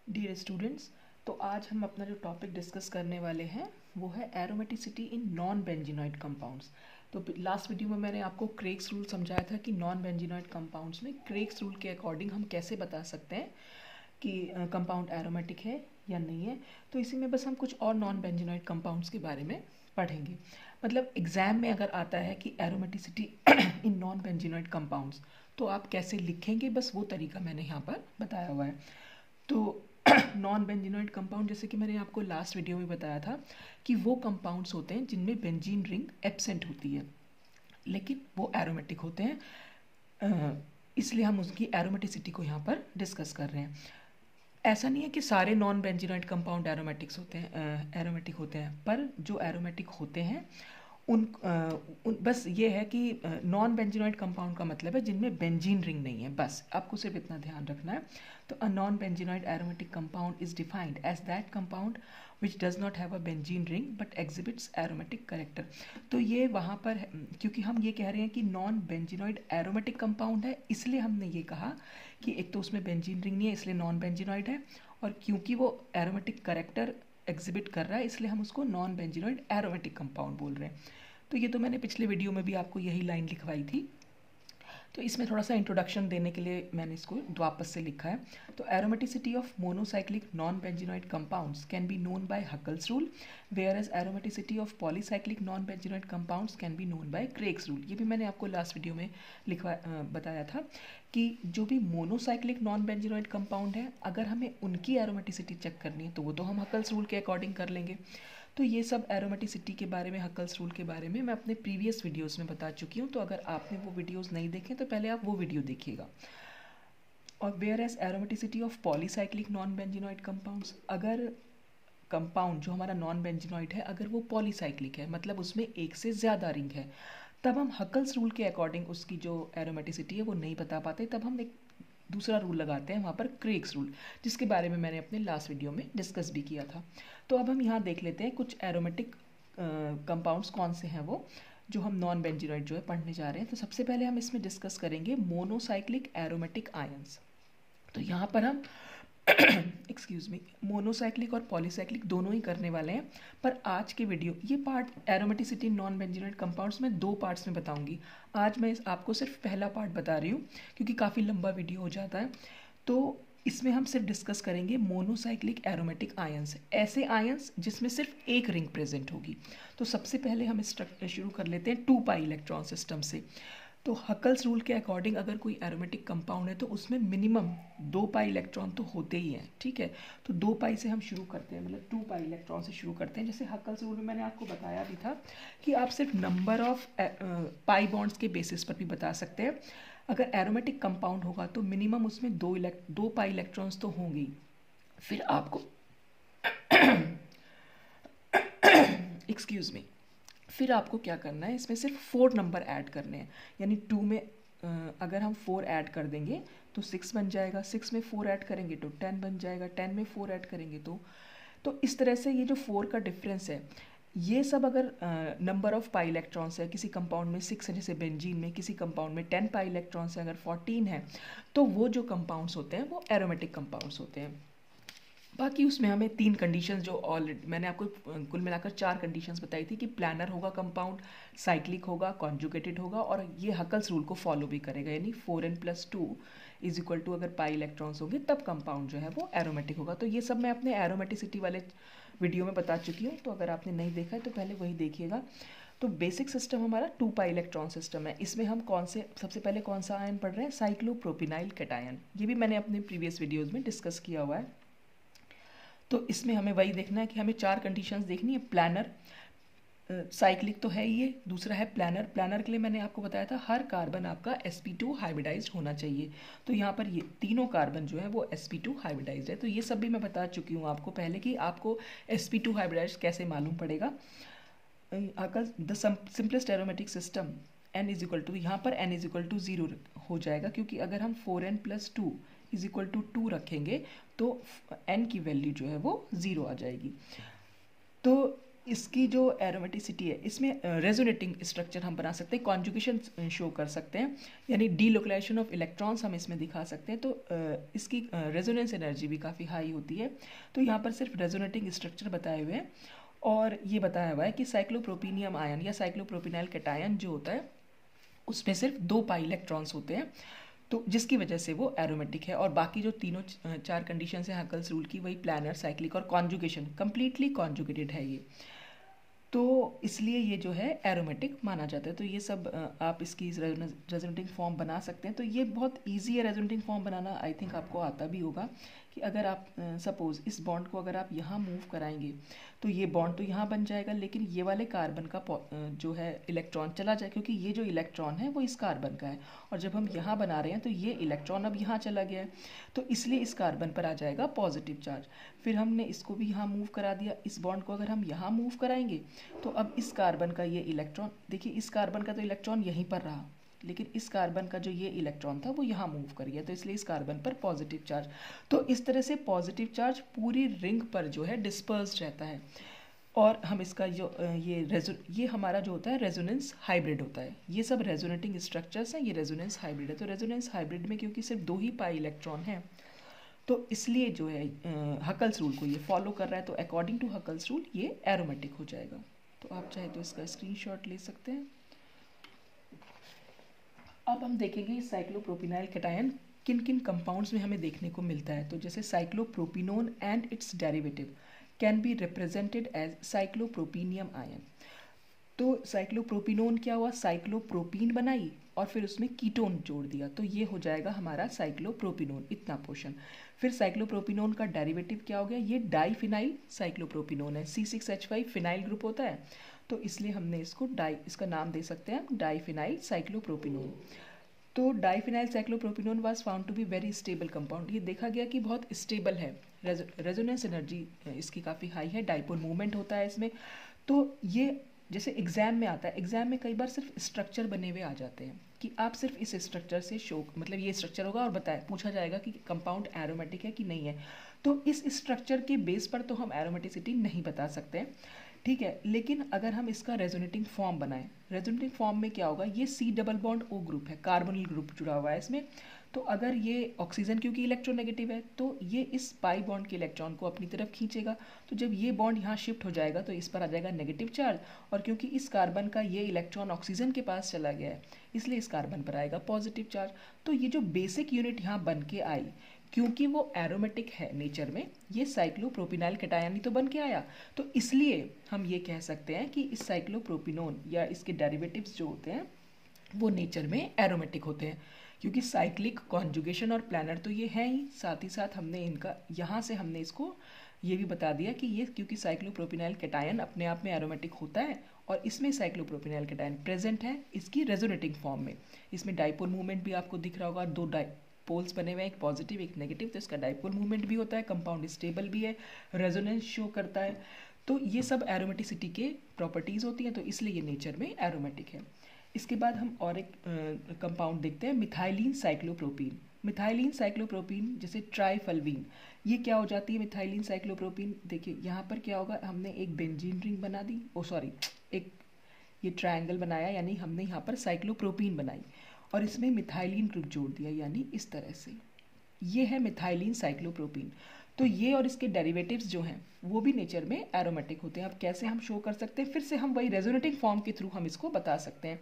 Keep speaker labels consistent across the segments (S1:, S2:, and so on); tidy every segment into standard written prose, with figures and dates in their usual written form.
S1: Dear students, तो आज हम अपना जो टॉपिक डिस्कस करने वाले हैं वो है aromaticity in non benzenoid compounds. तो लास्ट वीडियो में मैंने आपको क्रेग्स रूल समझाया था कि नॉन बेंजीनॉइड कंपाउंड्स में क्रेग्स रूल के अकॉर्डिंग हम कैसे बता सकते हैं कि कंपाउंड एरोमेटिक है या नहीं है। तो इसी में बस हम कुछ और नॉन बेंजीनॉइड कंपाउंड्स के बारे में पढ़ेंगे। मतलब एग्जाम में अगर आता है कि aromaticity in non benzenoid compounds, तो आप कैसे लिखेंगे, बस वो तरीका मैंने यहाँ पर बताया हुआ है। तो नॉन बेंजीनॉइड कंपाउंड, जैसे कि मैंने आपको लास्ट वीडियो में बताया था कि वो कंपाउंड्स होते हैं जिनमें बेंजीन रिंग एब्सेंट होती है लेकिन वो एरोमेटिक होते हैं, इसलिए हम उसकी एरोमेटिसिटी को यहाँ पर डिस्कस कर रहे हैं। ऐसा नहीं है कि सारे नॉन बेंजीनॉइड कंपाउंड एरोमेटिक होते हैं, पर जो एरोमेटिक होते हैं बस ये है कि नॉन बेंजीनॉइड कंपाउंड का मतलब है जिनमें बेंजीन रिंग नहीं है, बस आपको सिर्फ इतना ध्यान रखना है। तो a non benzenoid aromatic compound is defined as that compound which does not have a benzene ring but exhibits aromatic character. तो ये वहाँ पर है, क्योंकि हम ये कह रहे हैं कि नॉन बेंजीनॉइड एरोमेटिक कंपाउंड है, इसलिए हमने ये कहा कि एक तो उसमें बेंजीन रिंग नहीं है इसलिए नॉन बेंजीनॉइड है, और क्योंकि वो एरोमेटिक करेक्टर एग्जिबिट कर रहा है इसलिए हम उसको नॉन बेंजीनॉइड एरोमेटिक कंपाउंड बोल रहे हैं। तो ये तो मैंने पिछले वीडियो में भी आपको यही लाइन लिखवाई थी, तो इसमें थोड़ा सा इंट्रोडक्शन देने के लिए मैंने इसको वापस से लिखा है। तो aromaticity of monocyclic non benzenoid compounds can be known by Huckel's rule, whereas aromaticity of polycyclic non benzenoid compounds can be known by Craig's rule. ये भी मैंने आपको लास्ट वीडियो में बताया था कि जो भी मोनोसाइक्लिक नॉन बेंजीनॉइड कंपाउंड है, अगर हमें उनकी एरोमेटिसिटी चेक करनी है तो वो तो हम हकल्स रूल के अकॉर्डिंग कर लेंगे। तो ये सब एरोमेटिसिटी के बारे में, हकल्स रूल के बारे में मैं अपने प्रीवियस वीडियोस में बता चुकी हूँ, तो अगर आपने वो वीडियोस नहीं देखे तो पहले आप वो वीडियो देखिएगा। और whereas aromaticity of polycyclic non benzenoid compounds, अगर कंपाउंड जो हमारा नॉन बेंजीनॉइड है अगर वो पॉलीसाइक्लिक है, मतलब उसमें एक से ज़्यादा रिंग है, तब हम हकल्स रूल के अकॉर्डिंग उसकी जो एरोमेटिसिटी है वो नहीं बता पाते, तब हम एक दूसरा रूल लगाते हैं वहाँ पर, क्रेग्स रूल, जिसके बारे में मैंने अपने लास्ट वीडियो में डिस्कस भी किया था। तो अब हम यहाँ देख लेते हैं कुछ एरोमेटिक कंपाउंड्स कौन से हैं वो जो हम नॉन बेंजीनॉइड जो है पढ़ने जा रहे हैं। तो सबसे पहले हम इसमें डिस्कस करेंगे मोनोसाइक्लिक एरोमेटिक आयंस। तो यहाँ पर हम एक्सक्यूज मी, मोनोसाइक्लिक और पॉलीसाइक्लिक दोनों ही करने वाले हैं, पर आज के वीडियो ये part aromaticity non benzenoid compounds में दो पार्ट्स में बताऊंगी। आज मैं आपको सिर्फ पहला पार्ट बता रही हूँ क्योंकि काफ़ी लंबा वीडियो हो जाता है। तो इसमें हम सिर्फ डिस्कस करेंगे मोनोसाइक्लिक एरोमेटिक आयंस, ऐसे आयंस जिसमें सिर्फ एक रिंग प्रेजेंट होगी। तो सबसे पहले हम शुरू कर लेते हैं 2 पाई इलेक्ट्रॉन सिस्टम से। तो हकल्स रूल के अकॉर्डिंग अगर कोई एरोमेटिक कंपाउंड है तो उसमें मिनिमम 2 पाई इलेक्ट्रॉन तो होते ही हैं, ठीक है। तो 2 पाई से हम शुरू करते हैं, मतलब 2 पाई इलेक्ट्रॉन से शुरू करते हैं। जैसे हकल्स रूल में मैंने आपको बताया भी था कि आप सिर्फ नंबर ऑफ पाई बॉन्ड्स के बेसिस पर भी बता सकते हैं। अगर एरोमेटिक कंपाउंड होगा तो मिनिमम उसमें 2 पाई इलेक्ट्रॉन्स तो होंगे ही। फिर आपको एक्सक्यूज मी, फिर आपको क्या करना है, इसमें सिर्फ 4 नंबर ऐड करने हैं। यानी 2 में अगर हम 4 ऐड कर देंगे तो 6 बन जाएगा, 6 में 4 ऐड करेंगे तो 10 बन जाएगा, 10 में 4 ऐड करेंगे तो इस तरह से ये जो 4 का डिफरेंस है, ये सब अगर नंबर ऑफ पाई इलेक्ट्रॉन्स है, किसी कंपाउंड में 6 है जैसे बेंजीन में, किसी कंपाउंड में 10 पाई इलेक्ट्रॉन्स है, अगर 14 है, तो वो जो कंपाउंड्स होते हैं वो एरोमेटिक कंपाउंड्स होते हैं। बाकी उसमें हमें 3 कंडीशंस जो ऑलरेडी मैंने आपको कुल मिलाकर 4 कंडीशंस बताई थी कि प्लानर होगा कंपाउंड, साइक्लिक होगा, कॉन्जुगेटेड होगा, और ये हकल्स रूल को फॉलो भी करेगा। यानी 4n+2 इज इक्वल टू अगर पाई इलेक्ट्रॉन्स होंगे तब कंपाउंड जो है वो एरोमेटिक होगा। तो ये सब मैं अपने एरोमेटिसिटी वाले वीडियो में बता चुकी हूँ, तो अगर आपने नहीं देखा है तो पहले वही देखिएगा। तो बेसिक सिस्टम हमारा 2 पाई इलेक्ट्रॉन सिस्टम है। इसमें हम सबसे पहले कौन सा आयन पढ़ रहे हैं, साइक्लोप्रोपिनाइल कैटायन। ये भी मैंने अपने प्रीवियस वीडियोज़ में डिस्कस किया हुआ है। तो इसमें हमें वही देखना है कि हमें 4 कंडीशंस देखनी है। प्लानर, साइक्लिक तो है ये, दूसरा है प्लानर। प्लानर के लिए मैंने आपको बताया था हर कार्बन आपका sp2 हाइब्रिडाइज्ड होना चाहिए। तो यहाँ पर ये तीनों कार्बन जो है वो sp2 हाइब्रिडाइज्ड है। तो ये सब भी मैं बता चुकी हूँ आपको पहले कि आपको sp2 हाइब्रिडाइज्ड कैसे मालूम पड़ेगा। अगर the simplest aromatic system n is equal to, यहाँ पर n इज इक्वल टू 0 हो जाएगा, क्योंकि अगर हम 4n+2 इज इक्वल टू 2 रखेंगे तो n की वैल्यू जो है वो 0 आ जाएगी। तो इसकी जो एरोमेटिसिटी है, इसमें रेजोनेटिंग स्ट्रक्चर हम बना सकते हैं, कॉन्जुगेशन शो कर सकते हैं, यानी डीलोकलाइजेशन ऑफ इलेक्ट्रॉन्स हम इसमें दिखा सकते हैं। तो इसकी रेजोनेंस एनर्जी भी काफ़ी हाई होती है। तो यहाँ पर सिर्फ रेजोनेटिंग स्ट्रक्चर बताए हुए हैं और ये बताया हुआ है कि साइक्लोप्रोपीनियम आयन या साइक्लोप्रोपिनाइल कैटायन जो होता है उसमें सिर्फ 2 पाई इलेक्ट्रॉन्स होते हैं, तो जिसकी वजह से वो एरोमेटिक है। और बाकी जो तीनों 4 कंडीशन है हकल्स रूल की, वही प्लानर, साइक्लिक और कॉन्जुगेशन, कंप्लीटली कॉन्जुगेटेड है ये, तो इसलिए ये जो है एरोमेटिक माना जाता है। तो ये सब आप इसकी रेजोनेटिंग फॉर्म बना सकते हैं। तो ये बहुत इजी है resonating form banana, I think आपको आता भी होगा कि अगर आप सपोज़ इस बॉन्ड को अगर आप यहाँ मूव कराएंगे तो ये बॉन्ड तो यहाँ बन जाएगा, लेकिन ये वाले कार्बन का जो है इलेक्ट्रॉन चला जाए, क्योंकि ये जो इलेक्ट्रॉन है वो इस कार्बन का है, और जब हम यहाँ बना रहे हैं तो ये इलेक्ट्रॉन अब यहाँ चला गया है, तो इसलिए इस कार्बन पर आ जाएगा पॉजिटिव चार्ज। फिर हमने इसको भी यहाँ मूव करा दिया, इस बॉन्ड को अगर हम यहाँ मूव कराएंगे तो अब इस कार्बन का ये इलेक्ट्रॉन, देखिए इस कार्बन का तो इलेक्ट्रॉन यहीं पर रहा, लेकिन इस कार्बन का जो ये इलेक्ट्रॉन था वो यहाँ मूव कर गया, तो इसलिए इस कार्बन पर पॉजिटिव चार्ज। तो इस तरह से पॉजिटिव चार्ज पूरी रिंग पर जो है डिस्पर्स्ड रहता है। और हम इसका जो ये हमारा जो होता है रेजोनेंस हाइब्रिड होता है। ये सब रेजोनेटिंग स्ट्रक्चर्स हैं, ये रेजोनेंस हाइब्रिड है। तो रेजोनेंस हाइब्रिड में क्योंकि सिर्फ 2 ही पाई इलेक्ट्रॉन हैं, तो इसलिए जो है हकल्स रूल को ये फॉलो कर रहा है, तो अकॉर्डिंग टू हकल्स रूल ये एरोमेटिक हो जाएगा। तो आप चाहे तो इसका स्क्रीनशॉट ले सकते हैं। अब हम देखेंगे साइक्लोप्रोपिनाइल कैटायन किन किन कंपाउंड्स में हमें देखने को मिलता है। तो जैसे cyclopropenone and its derivative can be represented as cyclopropenium ion. तो साइक्लोप्रोपिनोन क्या हुआ, साइक्लोप्रोपीन बनाई और फिर उसमें कीटोन जोड़ दिया, तो ये हो जाएगा हमारा साइक्लोप्रोपिनोन, इतना पोर्शन। फिर साइक्लोप्रोपिनोन का डेरिवेटिव क्या हो गया, ये डाईफिनाइल साइक्लोप्रोपिनोन है, C6H5 फिनाइल ग्रुप होता है, तो इसलिए हमने इसको इसका नाम दे सकते हैं डाईफिनाइल साइक्लोप्रोपिनोन। तो diphenyl cyclopropenone was found to be very stable compound. ये देखा गया कि बहुत स्टेबल है, रेजोनेंस एनर्जी इसकी काफ़ी हाई है, डाइपोल मूवमेंट होता है इसमें। तो ये जैसे एग्जाम में आता है, एग्जाम में कई बार सिर्फ स्ट्रक्चर बने हुए आ जाते हैं कि आप सिर्फ इस स्ट्रक्चर से शो, मतलब ये स्ट्रक्चर होगा और पूछा जाएगा कि कंपाउंड एरोमेटिक है कि नहीं है। तो इस स्ट्रक्चर के बेस पर तो हम एरोमेटिसिटी नहीं बता सकते हैं, ठीक है। लेकिन अगर हम इसका रेजोनेटिंग फॉर्म बनाएं, रेजोनेटिंग फॉर्म में क्या होगा, ये C double bond O group है, कार्बोनिल ग्रुप जुड़ा हुआ है इसमें। तो अगर ये ऑक्सीजन क्योंकि इलेक्ट्रोनेगेटिव है, तो ये इस पाई बॉन्ड के इलेक्ट्रॉन को अपनी तरफ खींचेगा। तो जब ये बॉन्ड यहाँ शिफ्ट हो जाएगा तो इस पर आ जाएगा नेगेटिव चार्ज, और क्योंकि इस कार्बन का ये इलेक्ट्रॉन ऑक्सीजन के पास चला गया है, इसलिए इस कार्बन पर आएगा पॉजिटिव चार्ज। तो ये जो बेसिक यूनिट यहाँ बन के आई, क्योंकि वो एरोमेटिक है नेचर में, ये साइक्लोप्रोपिनाइल कैटायन ही तो बन के आया, तो इसलिए हम ये कह सकते हैं कि इस साइक्लोप्रोपिनोन या इसके डेरिवेटिव्स जो होते हैं वो नेचर में एरोमेटिक होते हैं। क्योंकि साइक्लिक, कॉन्जुगेशन और प्लानर तो ये हैं ही, साथ ही साथ हमने इनका यहाँ से हमने इसको ये भी बता दिया कि ये क्योंकि साइक्लोप्रोपिनाइल कैटायन अपने आप में एरोमेटिक होता है और इसमें साइक्लोप्रोपिनाइल कैटायन प्रेजेंट है इसकी रेजोनेटिंग फॉर्म में। इसमें डाइपोल मूवमेंट भी आपको दिख रहा होगा, 2 पोल्स बने हुए हैं, एक पॉजिटिव एक नेगेटिव, तो इसका डाइपोल मूवमेंट भी होता है, कंपाउंड स्टेबल भी है, रेजोनेंस शो करता है। तो ये सब एरोमेटिसिटी के प्रॉपर्टीज़ होती हैं, तो इसलिए ये नेचर में एरोमेटिक है। इसके बाद हम और एक कंपाउंड देखते हैं, मिथाइलिन साइक्लोप्रोपीन। मिथाइलिन साइक्लोप्रोपीन जैसे ट्राइफल्वीन, ये क्या हो जाती है मिथाइलिन साइक्लोप्रोपीन, देखिए यहाँ पर क्या होगा, हमने एक बेंजीन रिंग बना दी, एक ये ट्रायंगल बनाया, यानी हमने यहाँ पर साइक्लोप्रोपीन बनाई और इसमें मिथाइलिन ग्रुप जोड़ दिया, यानी इस तरह से ये है मिथाइलिन साइक्लोप्रोपीन। तो ये और इसके डेरिवेटिव्स जो हैं वो भी नेचर में एरोमेटिक होते हैं। अब कैसे हम शो कर सकते हैं, फिर से हम वही रेजोनेटिंग फॉर्म के थ्रू हम इसको बता सकते हैं।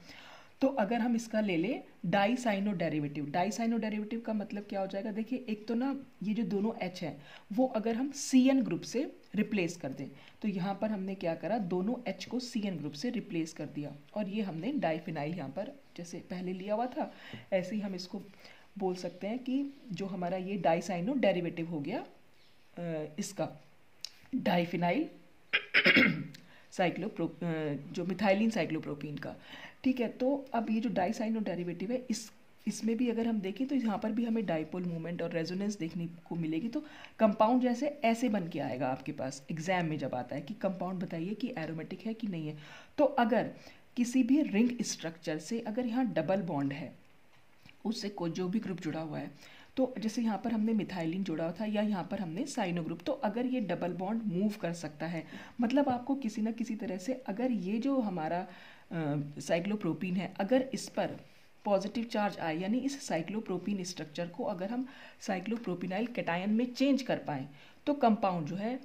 S1: तो अगर हम इसका ले लें डाइसाइनो डेरिवेटिव, डाइसाइनो डेरिवेटिव का मतलब क्या हो जाएगा, देखिए एक तो ना ये जो दोनों H हैं वो अगर हम CN ग्रुप से रिप्लेस कर दें, तो यहाँ पर हमने क्या करा, दोनों H को CN ग्रुप से रिप्लेस कर दिया और ये हमने डाइफिनाइल यहाँ पर जैसे पहले लिया हुआ था ऐसे ही हम इसको बोल सकते हैं कि जो हमारा ये डाइसाइनो डेरिवेटिव हो गया इसका डाइफिनाइल जो मिथाइलिन साइक्लोप्रोपीन का, ठीक है। तो अब ये जो डाइसाइनो डेरिवेटिव है इसमें भी अगर हम देखें तो यहाँ पर भी हमें डाइपोल मूवमेंट और रेजोनेंस देखने को मिलेगी। तो कंपाउंड जैसे ऐसे बन के आएगा आपके पास एग्जाम में जब आता है कि कंपाउंड बताइए कि एरोमेटिक है कि नहीं है। तो अगर किसी भी रिंग स्ट्रक्चर से अगर यहाँ डबल बॉन्ड है, उससे कोई जो भी ग्रुप जुड़ा हुआ है, तो जैसे यहाँ पर हमने मिथाइलिन जोड़ा था या यहाँ पर हमने साइनो ग्रुप, तो अगर ये डबल बॉन्ड मूव कर सकता है, मतलब आपको किसी न किसी तरह से अगर ये जो हमारा साइक्लोप्रोपीन है, अगर इस पर पॉजिटिव चार्ज आए, यानी इस साइक्लोप्रोपीन स्ट्रक्चर को अगर हम साइक्लोप्रोपिनाइल कैटायन में चेंज कर पाएँ, तो कंपाउंड जो है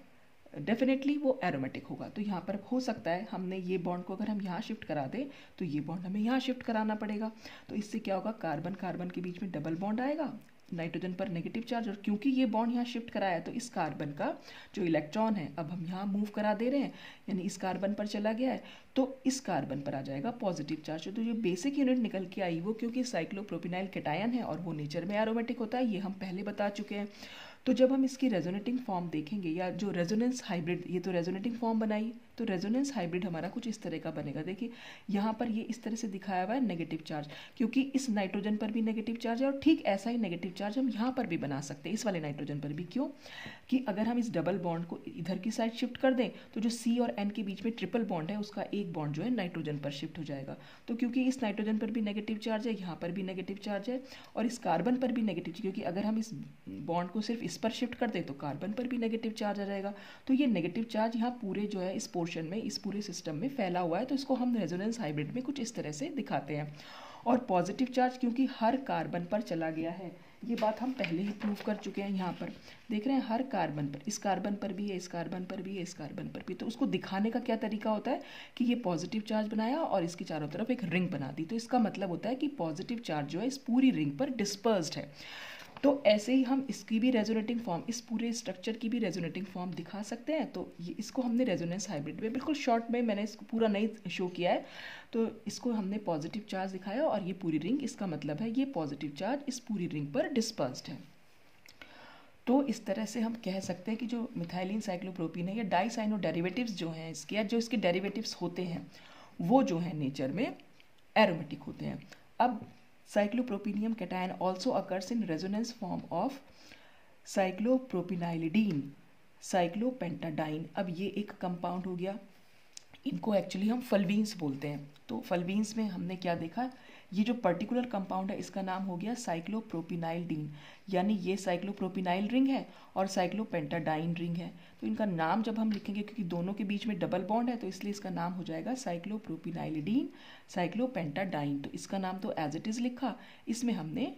S1: डेफिनेटली वो एरोमेटिक होगा। तो यहाँ पर हो सकता है हमने ये बॉन्ड को अगर हम यहाँ शिफ्ट करा दें तो ये बॉन्ड हमें यहाँ शिफ्ट कराना पड़ेगा। तो इससे क्या होगा, कार्बन कार्बन के बीच में डबल बॉन्ड आएगा, नाइट्रोजन पर नेगेटिव चार्ज, और क्योंकि ये बॉन्ड यहाँ शिफ्ट कराया है तो इस कार्बन का जो इलेक्ट्रॉन है अब हम यहाँ मूव करा दे रहे हैं, यानी इस कार्बन पर चला गया है, तो इस कार्बन पर आ जाएगा पॉजिटिव चार्ज। तो जो बेसिक यूनिट निकल के आई वो क्योंकि साइक्लोप्रोपिनाइल कैटायन है और वो नेचर में एरोमेटिक होता है, ये हम पहले बता चुके हैं। तो जब हम इसकी रेजोनेटिंग फॉर्म देखेंगे या जो रेजोनेंस हाइब्रिड, ये तो रेजोनेटिंग फॉर्म बनाई, तो रेजोनेंस हाइब्रिड हमारा कुछ इस तरह का बनेगा। देखिए यहाँ पर ये इस तरह से दिखाया हुआ है नेगेटिव चार्ज, क्योंकि इस नाइट्रोजन पर भी नेगेटिव चार्ज है, और ठीक ऐसा ही नेगेटिव चार्ज हम यहाँ पर भी बना सकते हैं, इस वाले नाइट्रोजन पर भी। क्यों कि अगर हम इस डबल बॉन्ड को इधर की साइड शिफ्ट कर दें तो जो C और N के बीच में ट्रिपल बॉन्ड है उसका एक बॉन्ड जो है नाइट्रोजन पर शिफ्ट हो जाएगा। तो क्योंकि इस नाइट्रोजन पर भी नेगेटिव चार्ज है, यहाँ पर भी नेगेटिव चार्ज है, और इस कार्बन पर भी नेगेटिव, क्योंकि अगर हम इस बॉन्ड को सिर्फ इस पर शिफ्ट कर दें तो कार्बन पर भी नेगेटिव चार्ज आ जाएगा। तो ये नेगेटिव चार्ज यहाँ पूरे जो है इस पोर्शन में, इस पूरे सिस्टम में फैला हुआ है। तो इसको हम रेजोनेंस हाइब्रिड में कुछ इस तरह से दिखाते हैं। और पॉजिटिव चार्ज क्योंकि हर कार्बन पर चला गया है, ये बात हम पहले ही प्रूव कर चुके हैं। यहाँ पर देख रहे हैं हर कार्बन पर, इस कार्बन पर भी है, इस कार्बन पर भी है, इस कार्बन पर भी। तो उसको दिखाने का क्या तरीका होता है कि ये पॉजिटिव चार्ज बनाया और इसकी चारों तरफ एक रिंग बना दी। तो इसका मतलब होता है कि पॉजिटिव चार्ज जो है इस पूरी रिंग पर डिस्पर्स्ड है। तो ऐसे ही हम इसकी भी रेजोनेटिंग फॉर्म, इस पूरे स्ट्रक्चर की भी रेजोनेटिंग फॉर्म दिखा सकते हैं। तो ये इसको हमने रेजोनेंस हाइब्रिड में बिल्कुल शॉर्ट में, मैंने इसको पूरा नहीं शो किया है, तो इसको हमने पॉजिटिव चार्ज दिखाया और ये पूरी रिंग, इसका मतलब है ये पॉजिटिव चार्ज इस पूरी रिंग पर डिस्पर्स्ड है। तो इस तरह से हम कह सकते हैं कि जो मिथाइलिन साइक्लोप्रोपीन है या डाइसाइनो डेरिवेटिव्स जो हैं इसके, या जो इसके डेरिवेटिव्स होते हैं वो जो है नेचर में एरोमेटिक होते हैं। अब cyclopropenium cation also occurs in resonance form of cyclopropinylidene, cyclopentadiene। अब ये एक कंपाउंड हो गया, इनको एक्चुअली हम फल्वीन्स बोलते हैं। तो फल्वीन्स में हमने क्या देखा, ये जो पर्टिकुलर कंपाउंड है इसका नाम हो गया साइक्लोप्रोपिनाइलडीन, यानी ये साइक्लोप्रोपिनाइल रिंग है और साइक्लोपेंटाडाइन रिंग है। तो इनका नाम जब हम लिखेंगे, क्योंकि दोनों के बीच में डबल बॉन्ड है, तो इसलिए इसका नाम हो जाएगा साइक्लोप्रोपिनाइलडीन साइक्लोपेंटाडाइन। तो इसका नाम तो एज इट इज़ लिखा, इसमें हमने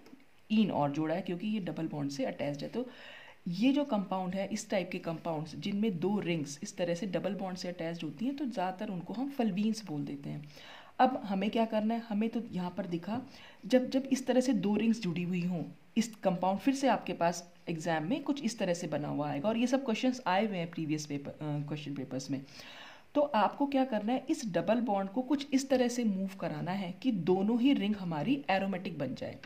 S1: इन और जोड़ा है क्योंकि ये डबल बॉन्ड से अटैच्ड है। तो ये जो कंपाउंड है, इस टाइप के कंपाउंड्स जिनमें दो रिंग्स इस तरह से डबल बॉन्ड से अटैच्ड होती हैं, तो ज़्यादातर उनको हम फल्वीन्स बोल देते हैं। अब हमें क्या करना है, हमें तो यहाँ पर दिखा जब जब इस तरह से दो रिंग्स जुड़ी हुई हों, इस कंपाउंड फिर से आपके पास एग्जाम में कुछ इस तरह से बना हुआ आएगा, और ये सब क्वेश्चंस आए हुए हैं प्रीवियस क्वेश्चन पेपर्स में। तो आपको क्या करना है, इस डबल बॉन्ड को कुछ इस तरह से मूव कराना है कि दोनों ही रिंग हमारी एरोमेटिक बन जाए।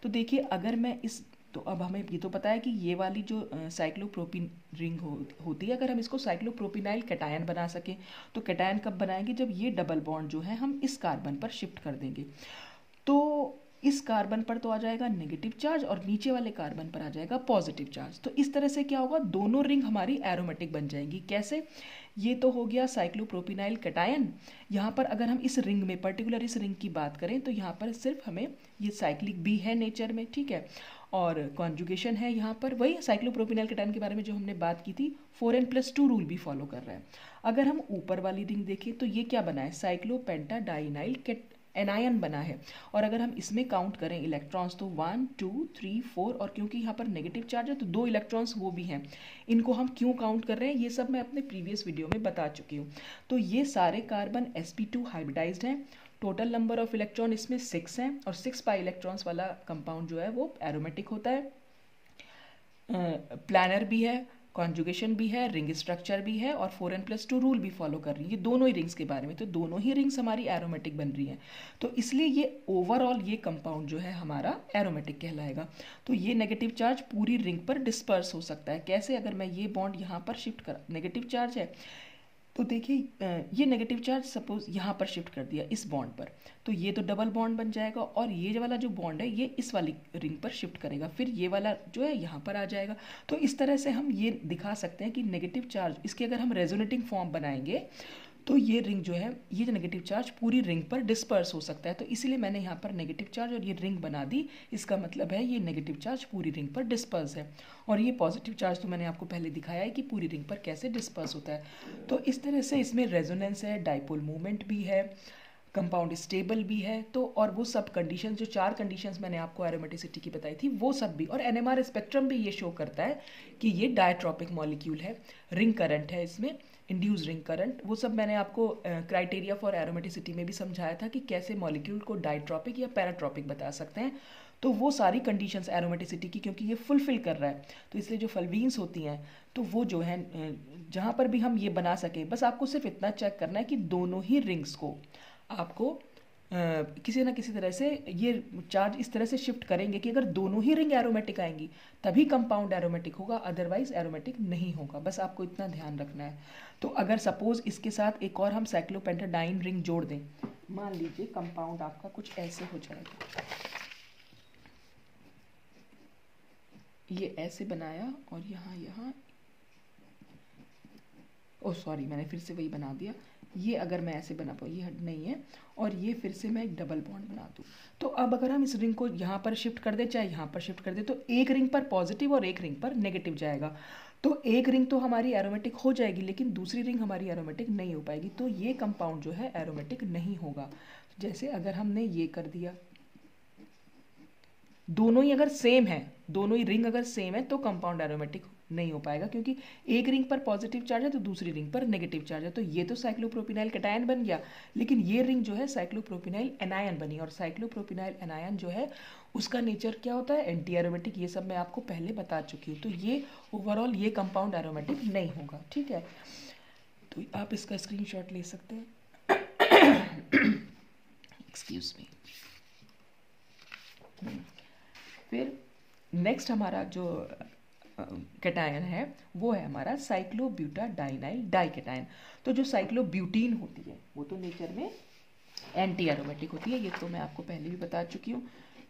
S1: तो देखिए अगर मैं इस, तो अब हमें ये तो पता है कि ये वाली जो साइक्लोप्रोपिन रिंग होती है, अगर हम इसको साइक्लोप्रोपिनाइल कैटायन बना सकें, तो कैटायन कब बनाएंगे, जब ये डबल बॉन्ड जो है हम इस कार्बन पर शिफ्ट कर देंगे। तो इस कार्बन पर तो आ जाएगा नेगेटिव चार्ज और नीचे वाले कार्बन पर आ जाएगा पॉजिटिव चार्ज। तो इस तरह से क्या होगा, दोनों रिंग हमारी एरोमेटिक बन जाएंगी। कैसे, ये तो हो गया साइक्लोप्रोपिनाइल कैटायन। यहाँ पर अगर हम इस रिंग में, पर्टिकुलर इस रिंग की बात करें, तो यहाँ पर सिर्फ हमें ये साइक्लिक भी है नेचर में, ठीक है, और कॉन्जुगेशन है यहाँ पर, वही साइक्लोप्रोपिनाइल कैटायन के बारे में जो हमने बात की थी, 4n+2 रूल भी फॉलो कर रहा है। अगर हम ऊपर वाली रिंग देखें तो ये क्या बना है, साइक्लोपेंटाडाइनाइल एनायन बना है। और अगर हम इसमें काउंट करें इलेक्ट्रॉन्स, तो 1 2 3 4, और क्योंकि यहाँ पर नेगेटिव चार्ज है तो 2 इलेक्ट्रॉन्स वो भी हैं। इनको हम क्यों काउंट कर रहे हैं, ये सब मैं अपने प्रीवियस वीडियो में बता चुकी हूँ। तो ये सारे कार्बन sp2 हाइब्रिडाइज्ड हैं। टोटल नंबर ऑफ इलेक्ट्रॉन इसमें 6 हैं, और 6 पाई इलेक्ट्रॉन्स वाला कंपाउंड जो है वो एरोमेटिक होता है। प्लानर भी है, कॉन्जुगेशन भी है, रिंग स्ट्रक्चर भी है, और 4n+2 रूल भी फॉलो कर रही है। ये दोनों ही रिंग्स के बारे में, तो दोनों ही रिंग्स हमारी एरोमेटिक बन रही हैं। तो इसलिए ये ओवरऑल ये कंपाउंड जो है हमारा एरोमेटिक कहलाएगा। तो ये नेगेटिव चार्ज पूरी रिंग पर डिस्पर्स हो सकता है। कैसे, अगर मैं ये बॉन्ड यहाँ पर शिफ्ट कर, नेगेटिव चार्ज है, तो देखिए ये नेगेटिव चार्ज सपोज यहाँ पर शिफ्ट कर दिया इस बॉन्ड पर, तो ये तो डबल बॉन्ड बन जाएगा, और ये वाला जो बॉन्ड है ये इस वाली रिंग पर शिफ्ट करेगा, फिर ये वाला जो है यहाँ पर आ जाएगा। तो इस तरह से हम ये दिखा सकते हैं कि नेगेटिव चार्ज, इसकी अगर हम रेजोनेटिंग फॉर्म बनाएंगे तो ये रिंग जो है, ये जो नेगेटिव चार्ज पूरी रिंग पर डिस्पर्स हो सकता है, तो इसीलिए मैंने यहाँ पर नेगेटिव चार्ज और ये रिंग बना दी। इसका मतलब है ये नेगेटिव चार्ज पूरी रिंग पर डिस्पर्स है, और ये पॉजिटिव चार्ज तो मैंने आपको पहले दिखाया है कि पूरी रिंग पर कैसे डिस्पर्स होता है। तो इस तरह से इसमें रेजोनेंस है, डाइपोल मूवमेंट भी है, कंपाउंड स्टेबल भी है, तो और वो सब कंडीशन, जो 4 कंडीशंस मैंने आपको एरोमेटिसिटी की बताई थी, वो सब भी, और एनएमआर स्पेक्ट्रम भी ये शो करता है कि ये डायट्रॉपिक मॉलिक्यूल है, रिंग करंट है इसमें, इंड्यूस रिंग करंट, वो सब मैंने आपको क्राइटेरिया फॉर एरोमेटिसिटी में भी समझाया था कि कैसे मॉलिक्यूल को डायट्रॉपिक या पैराट्रॉपिक बता सकते हैं। तो वो सारी कंडीशंस एरोमेटिसिटी की, क्योंकि ये फुलफिल कर रहा है, तो इसलिए जो फल्वीन्स होती हैं तो वो जो है जहाँ पर भी हम ये बना सकें, बस आपको सिर्फ इतना चेक करना है कि दोनों ही रिंग्स को आपको किसी ना किसी तरह से ये चार्ज इस तरह से शिफ्ट करेंगे कि अगर दोनों ही रिंग एरोमेटिक आएंगी तभी कंपाउंड एरोमेटिक होगा, अदरवाइज एरोमेटिक नहीं होगा। बस आपको इतना ध्यान रखना है। तो अगर सपोज इसके साथ एक और हम साइक्लोपेंटाडाइन रिंग जोड़ दें, मान लीजिए कंपाउंड आपका कुछ ऐसे हो जाएगा, ये ऐसे बनाया और यहाँ ओ सॉरी, मैंने फिर से वही बना दिया। ये अगर मैं ऐसे बना पाऊँ, ये नहीं है, और ये फिर से मैं एक डबल बॉन्ड बना दूँ, तो अब अगर हम इस रिंग को यहाँ पर शिफ्ट कर दें चाहे यहाँ पर शिफ्ट कर दें, तो एक रिंग पर पॉजिटिव और एक रिंग पर नेगेटिव जाएगा। तो एक रिंग तो हमारी एरोमेटिक हो जाएगी, लेकिन दूसरी रिंग हमारी एरोमेटिक नहीं हो पाएगी, तो ये कंपाउंड जो है एरोमेटिक नहीं होगा। जैसे अगर हमने ये कर दिया, दोनों ही अगर सेम है, दोनों ही रिंग अगर सेम है तो कंपाउंड एरोमेटिक नहीं हो पाएगा, क्योंकि एक रिंग पर पॉजिटिव चार्ज है तो दूसरी रिंग पर नेगेटिव चार्ज है। तो ये तो साइक्लोप्रोपिनाइल कैटायन बन गया, लेकिन ये रिंग जो है साइक्लोप्रोपिनाइल एनायन बनी, और साइक्लोप्रोपिनाइल एनायन जो है उसका नेचर क्या होता है, एंटी एरोमेटिक। ये सब मैं आपको पहले बता चुकी हूँ। तो ये ओवरऑल ये कंपाउंड एरोमेटिक नहीं होगा, ठीक है। तो आप इसका स्क्रीनशॉट ले सकते हैं। Excuse me. फिर नेक्स्ट हमारा जो कैटायन है वो है हमारा साइक्लोब्यूटाडाइनाइल डाइकैटायन। तो जो साइक्लोब्यूटीन होती है वो तो नेचर में एंटी एरोमेटिक होती है, ये तो मैं आपको पहले भी बता चुकी हूँ,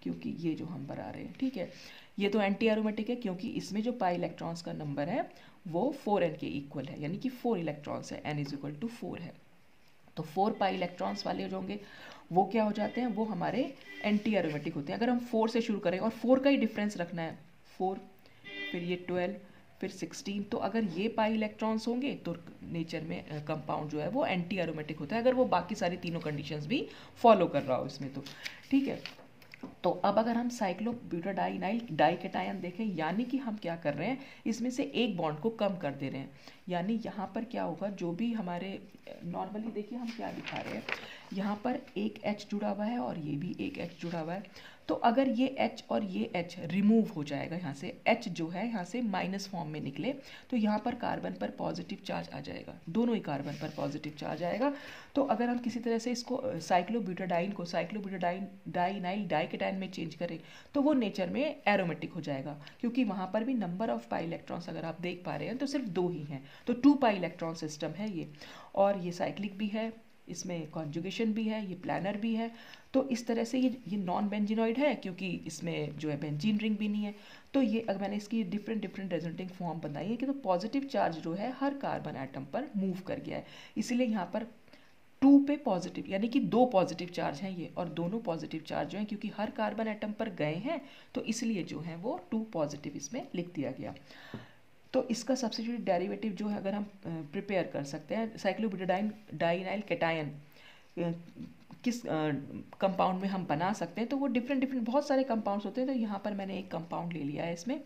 S1: क्योंकि ये जो हम बना रहे हैं, ठीक है, ये तो एंटी एरोमेटिक है क्योंकि इसमें जो पाई इलेक्ट्रॉन्स का नंबर है वो 4n के इक्वल है, यानी कि 4 इलेक्ट्रॉन्स है, n इज इक्वल टू 4 है। तो 4 पाई इलेक्ट्रॉन्स वाले जो होंगे वो क्या हो जाते हैं, वो हमारे एंटी एरोमेटिक होते हैं। अगर हम 4 से शुरू करें और 4 का ही डिफरेंस रखना है, 4 फिर ये 12 फिर 16, तो अगर ये पाई इलेक्ट्रॉन्स होंगे तो नेचर में कंपाउंड जो है वो एंटी एरोमेटिक होता है, अगर वो बाकी सारी तीनों कंडीशंस भी फॉलो कर रहा हो इसमें तो, ठीक है। तो अब अगर हम साइक्लोब्यूटाडाइनाइल डाइकैटायन देखें, यानी कि हम क्या कर रहे हैं, इसमें से एक बॉन्ड को कम कर दे रहे हैं, यानी यहाँ पर क्या होगा, जो भी हमारे नॉर्मली देखिए हम क्या दिखा रहे हैं, यहाँ पर एक H जुड़ा हुआ है और ये भी एक H जुड़ा हुआ है। तो अगर ये H और ये H रिमूव हो जाएगा, यहाँ से H जो है यहाँ से माइनस फॉर्म में निकले, तो यहाँ पर कार्बन पर पॉजिटिव चार्ज आ जाएगा, दोनों ही कार्बन पर पॉजिटिव चार्ज आएगा। तो अगर हम किसी तरह से इसको साइक्लोब्यूटाडाइन को साइक्लोब्यूटाडाइनाइल डाइकैटायन में चेंज करें तो वो नेचर में एरोमेटिक हो जाएगा, क्योंकि वहाँ पर भी नंबर ऑफ पाई इलेक्ट्रॉन्स अगर आप देख पा रहे हैं तो सिर्फ 2 ही हैं, तो 2 पाई इलेक्ट्रॉन सिस्टम है ये, और ये साइक्लिक भी है, इसमें कॉन्जुगेशन भी है, ये प्लानर भी है। तो इस तरह से ये नॉन बेंजीनॉइड है, क्योंकि इसमें जो है बेंजीन रिंग भी नहीं है। तो ये अगर मैंने इसकी डिफरेंट रेजोनेटिंग फॉर्म बताई है कि तो पॉजिटिव चार्ज जो है हर कार्बन एटम पर मूव कर गया है, इसीलिए यहाँ पर 2 पे पॉजिटिव, यानी कि 2 पॉजिटिव चार्ज हैं ये, और दोनों पॉजिटिव चार्ज जो हैं क्योंकि हर कार्बन एटम पर गए हैं तो इसलिए जो है वो 2 पॉजिटिव इसमें लिख दिया गया। तो इसका सब्स्टिट्यूट डेरिवेटिव जो है अगर हम प्रिपेयर कर सकते हैं, साइक्लोब्यूटाडाइनाइल कैटायन किस कंपाउंड में हम बना सकते हैं, तो वो डिफरेंट बहुत सारे कंपाउंड्स होते हैं। तो यहाँ पर मैंने एक कंपाउंड ले लिया है इसमें।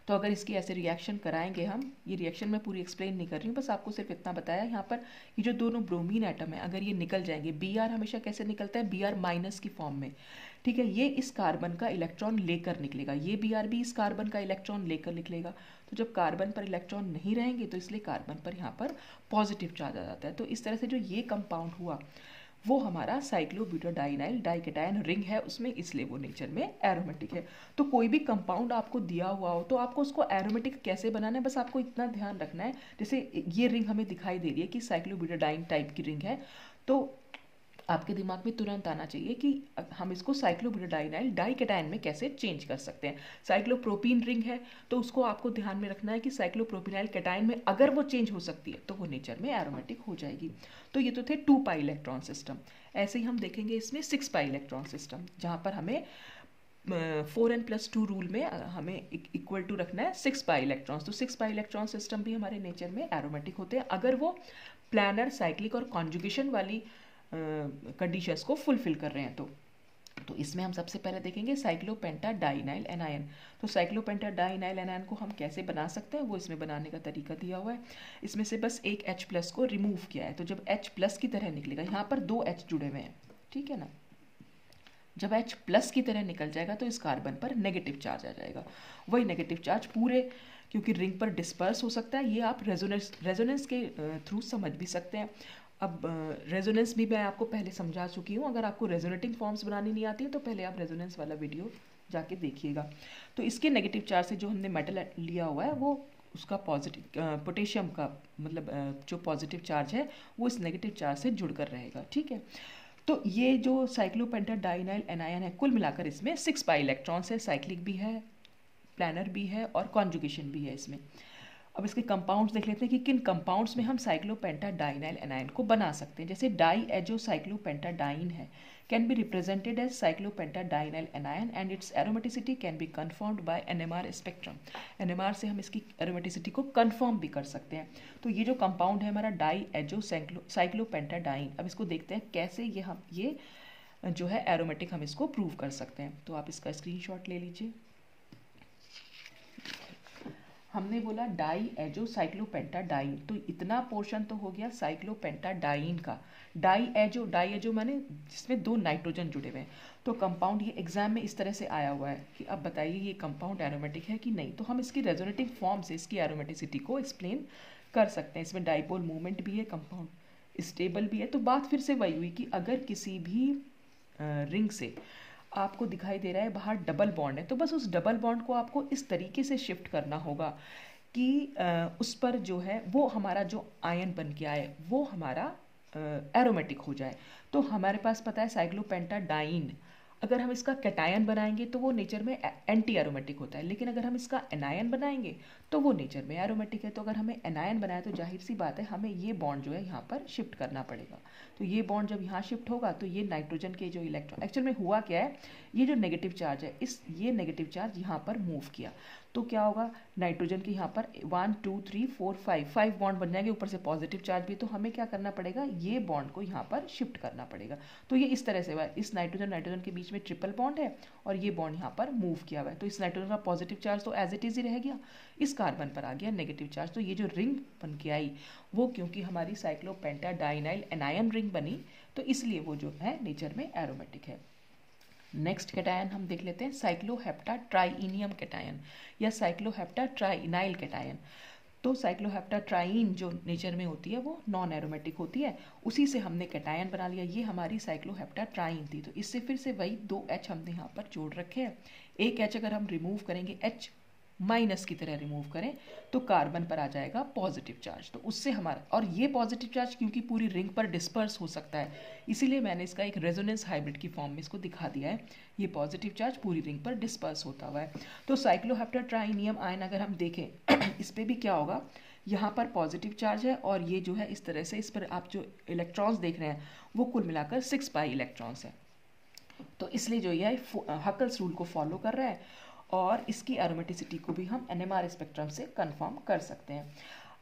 S1: तो अगर इसकी ऐसे रिएक्शन कराएंगे हम, ये रिएक्शन मैं पूरी एक्सप्लेन नहीं कर रही हूँ, बस आपको सिर्फ इतना बताया। यहाँ पर ये जो दोनों ब्रोमीन एटम है अगर ये निकल जाएंगे, Br हमेशा कैसे निकलता है, Br माइनस की फॉर्म में, ठीक है, ये इस कार्बन का इलेक्ट्रॉन लेकर निकलेगा, ये Br भी इस कार्बन का इलेक्ट्रॉन लेकर निकलेगा। तो जब कार्बन पर इलेक्ट्रॉन नहीं रहेंगे तो इसलिए कार्बन पर यहाँ पर पॉजिटिव चार्ज आ जाता है। तो इस तरह से जो ये कंपाउंड हुआ वो हमारा साइक्लोब्यूटाडाइनाइल डाइकैटायन रिंग है उसमें, इसलिए वो नेचर में एरोमेटिक है। तो कोई भी कंपाउंड आपको दिया हुआ हो तो आपको उसको एरोमेटिक कैसे बनाना है, बस आपको इतना ध्यान रखना है। जैसे ये रिंग हमें दिखाई दे रही है कि साइक्लोब्यूटाडाइन टाइप की रिंग है, तो आपके दिमाग में तुरंत आना चाहिए कि हम इसको साइक्लोब्यूटाडाइनाइल डाइकेटायन में कैसे चेंज कर सकते हैं। साइक्लोप्रोपीन रिंग है तो उसको आपको ध्यान में रखना है कि साइक्लोप्रोपिनाइल कैटायन में अगर वो चेंज हो सकती है तो वो नेचर में एरोमेटिक हो जाएगी। तो ये तो थे 2 पाई इलेक्ट्रॉन सिस्टम। ऐसे ही हम देखेंगे इसमें 6 पाई इलेक्ट्रॉन सिस्टम, जहाँ पर हमें 4n+2 रूल में हमें इक्वल टू रखना है 6 पाई इलेक्ट्रॉन्स। तो 6 पाई इलेक्ट्रॉन सिस्टम भी हमारे नेचर में एरोमेटिक होते हैं अगर वो प्लानर, साइक्लिक और कॉन्जुगेशन वाली कंडीशंस को फुलफिल कर रहे हैं। तो इसमें हम सबसे पहले देखेंगे साइक्लोपेंटाडाइनाइल एनायन। तो साइक्लोपेंटाडाइनाइल एनायन को हम कैसे बना सकते हैं वो इसमें बनाने का तरीका दिया हुआ है। इसमें से बस एक H+ को रिमूव किया है, तो जब H+ की तरह निकलेगा, यहाँ पर 2 H जुड़े हुए हैं, ठीक है ना। जब H+ की तरह निकल जाएगा तो इस कार्बन पर नेगेटिव चार्ज आ जाएगा। वही नेगेटिव चार्ज पूरे, क्योंकि रिंग पर डिस्पर्स हो सकता है, ये आप रेजोनेंस के थ्रू समझ भी सकते हैं। अब रेजोनेंस भी मैं आपको पहले समझा चुकी हूँ। अगर आपको रेजोनेटिंग फॉर्म्स बनानी नहीं आती है तो पहले आप रेजोनेंस वाला वीडियो जाके देखिएगा। तो इसके नेगेटिव चार्ज से जो हमने मेटल लिया हुआ है वो उसका पॉजिटिव पोटेशियम का मतलब जो पॉजिटिव चार्ज है वो इस नेगेटिव चार्ज से जुड़कर रहेगा, ठीक है। तो ये जो साइक्लोपेंटाडाइनाइल एनायन है, कुल मिलाकर इसमें 6 पाई इलेक्ट्रॉन्स है, साइक्लिक भी है, प्लानर भी है और कॉन्जुगेशन भी है इसमें। अब इसके कंपाउंड्स देख लेते हैं कि किन कंपाउंड्स में हम साइक्लोपेंटाडाइनाइल एनायन को बना सकते हैं। जैसे डाईएजोसाइक्लोपेंटाडाइन है, can be represented as cyclopentadienyl anion and its aromaticity can be confirmed by NMR spectrum. NMR से हम इसकी एरोमेटिसिटी को कन्फर्म भी कर सकते हैं। तो ये जो कंपाउंड है हमारा डाईएजोसाइक्लोपेंटाडाइन, अब इसको देखते हैं कैसे ये जो है एरोमेटिक हम इसको प्रूव कर सकते हैं। तो आप इसका स्क्रीनशॉट ले लीजिए। हमने बोला डाईएजोसाइक्लोपेंटाडाइन, तो इतना पोर्शन तो हो गया साइक्लोपेंटाडाइन का। डाईएजो माने जिसमें 2 नाइट्रोजन जुड़े हुए हैं। तो कंपाउंड ये एग्जाम में इस तरह से आया हुआ है कि अब बताइए ये कंपाउंड एरोमेटिक है कि नहीं। तो हम इसकी रेजोनेटिंग फॉर्म से इसकी एरोमेटिसिटी को एक्सप्लेन कर सकते हैं। इसमें डाइपोल मूवमेंट भी है, कंपाउंड स्टेबल भी है। तो बात फिर से वही हुई कि अगर किसी भी रिंग से आपको दिखाई दे रहा है बाहर डबल बॉन्ड है, तो बस उस डबल बॉन्ड को आपको इस तरीके से शिफ्ट करना होगा कि उस पर जो है वो हमारा जो आयन बन के आए वो हमारा एरोमेटिक हो जाए। तो हमारे पास पता है साइक्लोपेंटाडाइन, अगर हम इसका कैटायन बनाएंगे तो वो नेचर में एंटी एरोमेटिक होता है, लेकिन अगर हम इसका एनायन बनाएंगे तो वो नेचर में एरोमेटिक है। तो अगर हमें एनायन बनाए तो जाहिर सी बात है हमें ये बॉन्ड जो है यहाँ पर शिफ्ट करना पड़ेगा। तो ये बॉन्ड जब यहाँ शिफ्ट होगा तो ये नाइट्रोजन के जो इलेक्ट्रॉन, एक्चुअल में हुआ क्या है, ये जो नेगेटिव चार्ज है ये नेगेटिव चार्ज यहाँ पर मूव किया तो क्या होगा, नाइट्रोजन के यहाँ पर 1 2 3 4 5 बॉन्ड बन जाएंगे, ऊपर से पॉजिटिव चार्ज भी। तो हमें क्या करना पड़ेगा, ये बॉन्ड को यहाँ पर शिफ्ट करना पड़ेगा। तो ये इस तरह से हुआ है, इस नाइट्रोजन के बीच में ट्रिपल बॉन्ड है और ये बॉन्ड यहाँ पर मूव किया हुआ है। तो इस नाइट्रोजन का पॉजिटिव चार्ज तो एज इट इज ही रह गया, इस कार्बन पर आ गया नेगेटिव चार्ज। तो ये जो रिंग बन के आई वो क्योंकि हमारी साइक्लोपेंटाडाइनाइल एनायन रिंग बनी तो इसलिए वो जो है नेचर में एरोमेटिक है। नेक्स्ट कैटायन हम देख लेते हैं साइक्लोहेप्टाट्राइनियम कैटायन या साइक्लोहेप्टाट्राइनाइल कैटायन। तो साइक्लोहेप्टाट्राइन जो नेचर में होती है वो नॉन एरोमेटिक होती है, उसी से हमने कैटायन बना लिया। ये हमारी साइक्लोहेप्टाट्राइन थी, तो इससे फिर से वही 2 H हमने यहाँ पर जोड़ रखे हैं। एक H अगर हम रिमूव करेंगे, H- की तरह रिमूव करें तो कार्बन पर आ जाएगा पॉजिटिव चार्ज। तो उससे हमारा, और ये पॉजिटिव चार्ज क्योंकि पूरी रिंग पर डिस्पर्स हो सकता है इसीलिए मैंने इसका एक रेजोनेंस हाइब्रिड की फॉर्म में इसको दिखा दिया है। ये पॉजिटिव चार्ज पूरी रिंग पर डिस्पर्स होता हुआ है। तो साइक्लोहेप्टाट्राइनियम आयन अगर हम देखें इस पर भी क्या होगा, यहाँ पर पॉजिटिव चार्ज है और ये जो है इस तरह से, इस पर आप जो इलेक्ट्रॉन्स देख रहे हैं वो कुल मिलाकर 6 पाई इलेक्ट्रॉन्स है। तो इसलिए जो ये हकल्स रूल को फॉलो कर रहा है और इसकी एरोमेटिसिटी को भी हम NMR स्पेक्ट्रम से कंफर्म कर सकते हैं।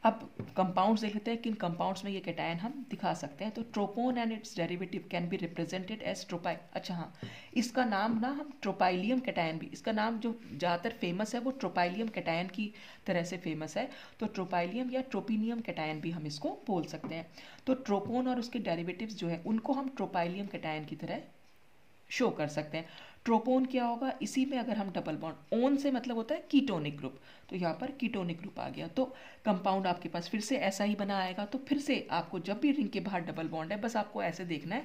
S1: अब कंपाउंड्स देख लेते हैं, किन कंपाउंड्स में ये कैटायन हम दिखा सकते हैं। तो tropone and its derivative can be represented as tropyl. अच्छा हाँ, इसका नाम ना हम ट्रोपाइलियम कैटायन भी, इसका नाम जो ज़्यादातर फेमस है वो ट्रोपाइलियम कैटायन की तरह से फेमस है। तो ट्रोपाइलियम या ट्रोपिनियम कैटायन भी हम इसको बोल सकते हैं। तो ट्रोपोन और उसके डेरिवेटिव्स जो है उनको हम ट्रोपाइलियम कैटायन की तरह शो कर सकते हैं। ट्रोपोन क्या होगा, इसी में अगर हम डबल बॉन्ड, ओन से मतलब होता है कीटोनिक ग्रुप, तो यहाँ पर कीटोनिक ग्रुप आ गया तो कंपाउंड आपके पास फिर से ऐसा ही बना आएगा। तो फिर से आपको जब भी रिंग के बाहर डबल बॉन्ड है बस आपको ऐसे देखना है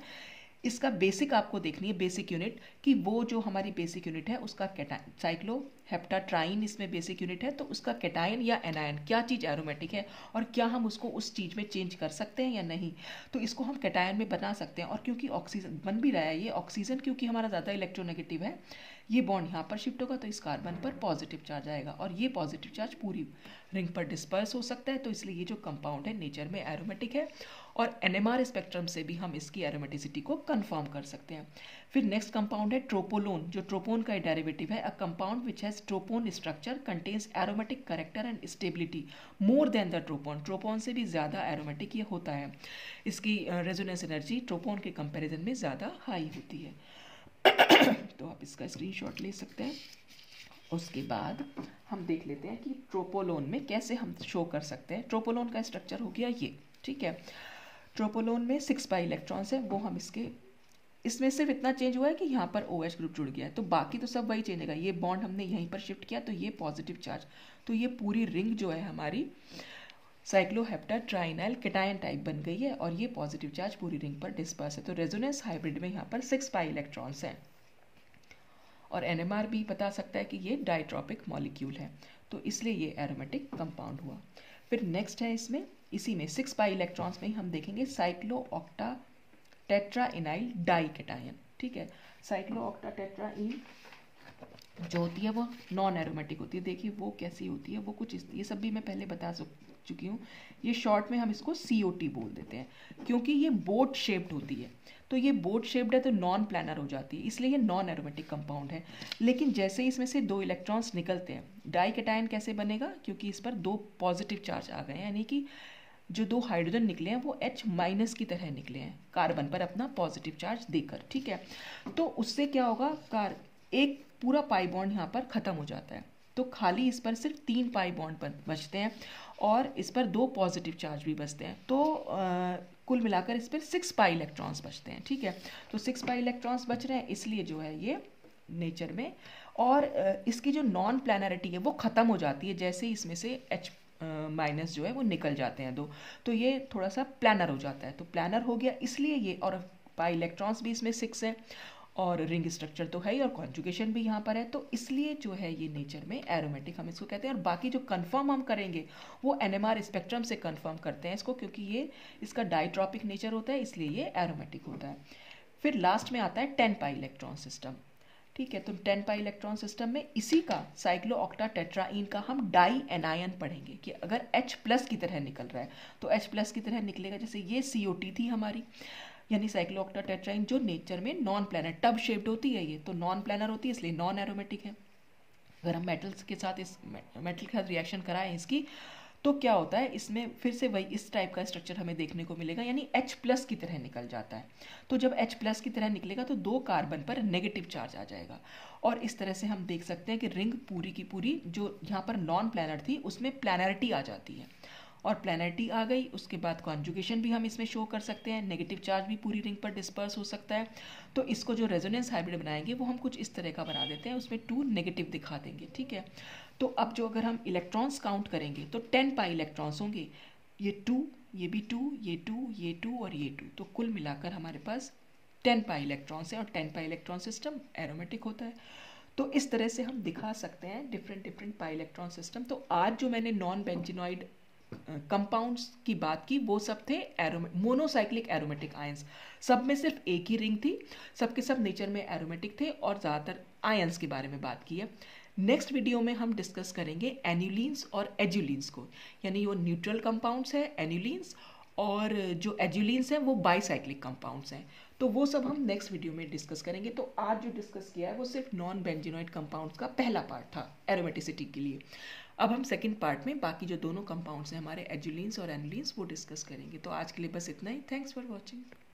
S1: इसका बेसिक आपको देखनी है, बेसिक यूनिट, कि वो जो हमारी बेसिक यूनिट है उसका साइक्लोहेप्टाट्राइन इसमें बेसिक यूनिट है, तो उसका कैटायन या एनायन क्या चीज़ एरोमेटिक है और क्या हम उसको उस चीज़ में चेंज कर सकते हैं या नहीं। तो इसको हम कैटायन में बना सकते हैं, और क्योंकि ऑक्सीजन बन भी रहा है, ये ऑक्सीजन क्योंकि हमारा ज़्यादा इलेक्ट्रोनेगेटिव है, ये बॉन्ड यहाँ पर शिफ्ट होगा तो इस कार्बन पर पॉजिटिव चार्ज आएगा, और ये पॉजिटिव चार्ज पूरी रिंग पर डिस्पर्स हो सकता है। तो इसलिए ये जो कंपाउंड है नेचर में एरोमेटिक है, और एनएमआर स्पेक्ट्रम से भी हम इसकी एरोमेटिसिटी को कंफर्म कर सकते हैं। फिर नेक्स्ट कंपाउंड है ट्रोपोलोन, जो ट्रोपोन का डेरिवेटिव है। A compound which has tropone structure contains aromatic character and stability more than the tropone, tropone से भी ज़्यादा एरोमेटिक ये होता है। इसकी रेजोनेंस एनर्जी ट्रोपोन के कंपैरिजन में ज़्यादा हाई होती है। तो आप इसका स्क्रीनशॉट ले सकते हैं। उसके बाद हम देख लेते हैं कि ट्रोपोलोन में कैसे हम शो कर सकते हैं। ट्रोपोलोन का स्ट्रक्चर हो गया ये, ठीक है। ट्रोपोलोन में 6 पाई इलेक्ट्रॉन्स है, वो हम इसमें सिर्फ इतना चेंज हुआ है कि यहाँ पर OH ग्रुप जुड़ गया है, तो बाकी तो सब वही चेंज होगा। ये बॉन्ड हमने यहीं पर शिफ्ट किया तो ये पॉजिटिव चार्ज, तो ये पूरी रिंग जो है हमारी साइक्लोहेप्टाट्राइनाइल कैटायन टाइप बन गई है, और ये पॉजिटिव चार्ज पूरी रिंग पर डिस्पर्स है। तो रेजोनेंस हाइब्रिड में यहाँ पर 6 पाई इलेक्ट्रॉन्स हैं, और NMR भी बता सकता है कि ये डाइट्रॉपिक मॉलिक्यूल है, तो इसलिए ये एरोमेटिक कंपाउंड हुआ। फिर नेक्स्ट है इसमें, इसी में 6 पाई इलेक्ट्रॉन्स में ही हम देखेंगे साइक्लोऑक्टा टेट्राइनाइल डाई कैटायन, ठीक है। साइक्लोऑक्टा टेट्राइन जो होती है वो नॉन एरोमेटिक होती है। देखिए वो कैसी होती है, वो कुछ ये सब भी मैं पहले बता चुकी हूँ। ये शॉर्ट में हम इसको COT बोल देते हैं, क्योंकि ये बोट शेप्ड होती है। तो ये बोट शेप्ड है तो नॉन प्लानर हो जाती है, इसलिए ये नॉन एरोमेटिक कंपाउंड है। लेकिन जैसे ही इसमें से 2 इलेक्ट्रॉन्स निकलते हैं, डाई कैटायन कैसे बनेगा, क्योंकि इस पर 2 पॉजिटिव चार्ज आ गए हैं, यानी कि जो 2 हाइड्रोजन निकले हैं वो H- की तरह निकले हैं कार्बन पर अपना पॉजिटिव चार्ज देकर, ठीक है। तो उससे क्या होगा, एक पूरा पाई बॉन्ड यहाँ पर खत्म हो जाता है, तो खाली इस पर सिर्फ 3 पाई बॉन्ड बचते हैं, और इस पर 2 पॉजिटिव चार्ज भी बचते हैं। तो कुल मिलाकर इस पर 6 पाई इलेक्ट्रॉन्स बचते हैं, ठीक है। तो 6 पाई इलेक्ट्रॉन्स बच रहे हैं, इसलिए जो है ये नेचर में, और इसकी जो नॉन प्लानरिटी है वो ख़त्म हो जाती है जैसे ही इसमें से H- जो है वो निकल जाते हैं 2, तो ये थोड़ा सा प्लानर हो जाता है। तो प्लानर हो गया इसलिए ये, और पाई इलेक्ट्रॉन्स भी इसमें 6 हैं, और रिंग स्ट्रक्चर तो है ही, और कॉन्जुगेशन भी यहाँ पर है, तो इसलिए जो है ये नेचर में एरोमेटिक हम इसको कहते हैं। और बाकी जो कंफर्म हम करेंगे वो NMR स्पेक्ट्रम से कंफर्म करते हैं इसको, क्योंकि ये इसका डाइट्रॉपिक नेचर होता है, इसलिए ये एरोमेटिक होता है। फिर लास्ट में आता है 10 पाई इलेक्ट्रॉन सिस्टम, ठीक है। तो 10 पाई इलेक्ट्रॉन सिस्टम में इसी का साइक्लोऑक्टा टेट्राइन का हम डाई एनायन पढ़ेंगे, कि अगर H+ की तरह निकल रहा है तो H+ की तरह निकलेगा। जैसे ये COT थी हमारी, यानी साइक्लोऑक्टा टेट्राइन, जो नेचर में नॉन प्लानर टब शेप्ड होती है, ये तो नॉन प्लानर होती है इसलिए नॉन एरोमेटिक है। अगर हम मेटल्स के साथ इस मेटल के साथ रिएक्शन कराएं इसकी, तो क्या होता है, इसमें फिर से वही इस टाइप का स्ट्रक्चर हमें देखने को मिलेगा, यानी H+ की तरह निकल जाता है। तो जब H+ की तरह निकलेगा तो 2 कार्बन पर नेगेटिव चार्ज आ जाएगा, और इस तरह से हम देख सकते हैं कि रिंग पूरी की पूरी जो यहाँ पर नॉन प्लानर थी उसमें प्लानरिटी आ जाती है, और प्लानरिटी आ गई, उसके बाद कॉन्जुगेशन भी हम इसमें शो कर सकते हैं, नेगेटिव चार्ज भी पूरी रिंग पर डिस्पर्स हो सकता है। तो इसको जो रेजोनेंस हाइब्रिड बनाएंगे वो हम कुछ इस तरह का बना देते हैं, उसमें 2 नेगेटिव दिखा देंगे, ठीक है। तो अब जो अगर हम इलेक्ट्रॉन्स काउंट करेंगे तो 10 पाई इलेक्ट्रॉन्स होंगे, ये 2, ये भी 2, ये 2, ये 2 और ये 2, तो कुल मिलाकर हमारे पास 10 पाई इलेक्ट्रॉन्स है, और 10 पाई इलेक्ट्रॉन सिस्टम एरोमेटिक होता है। तो इस तरह से हम दिखा सकते हैं डिफरेंट पाई इलेक्ट्रॉन सिस्टम। तो आज जो मैंने नॉन बेंजीनॉइड कंपाउंड्स की बात की वो सब थे मोनोसाइक्लिक एरोमेटिक आयंस, सब में सिर्फ एक ही रिंग थी, सबके सब नेचर में एरोमेटिक थे, और ज़्यादातर आयंस के बारे में बात की है। नेक्स्ट वीडियो में हम डिस्कस करेंगे एन्यूलिन्स और एजुलिन्स को, यानी वो न्यूट्रल कंपाउंड्स है एन्यूलिन्स, और जो एजुलिन्स हैं वो बाईसाइक्लिक कंपाउंड्स हैं। तो वो सब हम नेक्स्ट वीडियो में डिस्कस करेंगे। तो आज जो डिस्कस किया है वो सिर्फ नॉन बेंजीनॉइड कंपाउंड्स का पहला पार्ट था एरोमेटिसिटी के लिए। अब हम सेकंड पार्ट में बाकी जो दोनों कंपाउंड्स हैं हमारे एजुलिन्स और एनुलिन्स वो डिस्कस करेंगे। तो आज के लिए बस इतना ही। Thanks for watching.